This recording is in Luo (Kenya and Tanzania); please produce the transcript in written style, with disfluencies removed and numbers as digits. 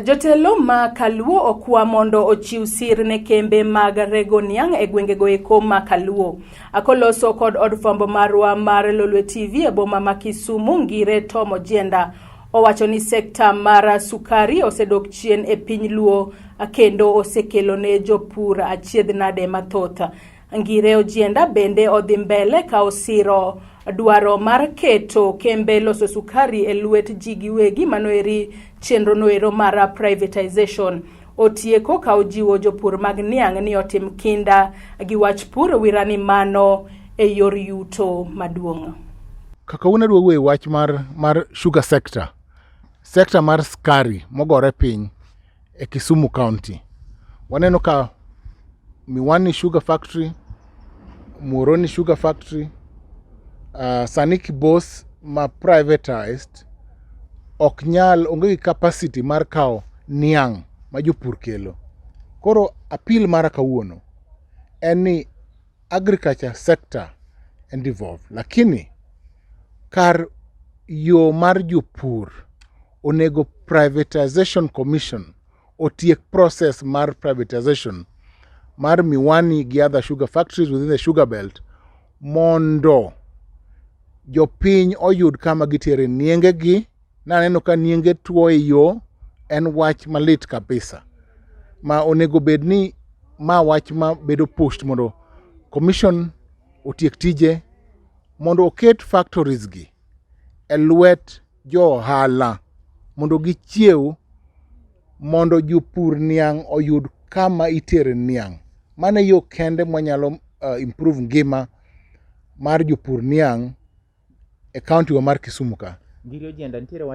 Jotelo Makaluo okwa mondo ochiw sir ne kembe mag rego niang' e gwengego eko Makaluo. Akoloso kod od fwambo marwa mar Lolwe TV e boma ma Kisumu, ngire Tomo Jenda owacho ni sekta mar sukari osedok chien e piny Luo kendo osekelo ne jopur achiedhnade mathoth. Ngire Ojienda bende odhi mbele ka osiro dwaro mar keto kembe loso sukari e lwet ji giwegi manoeri chenro noero mar privatization. Otieko ka ojiwo jopur mag niang' ni otim kinda gi wach pur wirani mano e yor yuto maduong'. Kaka unadwa wuoye wach mar sugar sector mar sukari mogore piny e Kisumu County. Waneno ka Miwani Sugar Factory, Muhoroni Sugar Factory, Saniki Boss ma privatized ok nyal onge capacity mar kao niang' ma jopur kelo. Koro appeal mara kawuono en ni agriculture sector and involved, lakini kar yo mar jopur onego privatization commission otiek process mar privatization mar Miwani gi other sugar factories within the sugar belt mondo jopiny oyud kama gitere niengegi. Naneno ka nienge tuo e yo en wach malit kabisa ma onego bedni ma wach ma bedo pushed mondo commission otiek tije mondo oket factories gi e lwet jo ohala mondo gichiew mondo jopur niang' oyud kama itere niang'. Mano yo kende mwanyalo improve ngima mar jopur niang' e county wa mar Kisumu ka.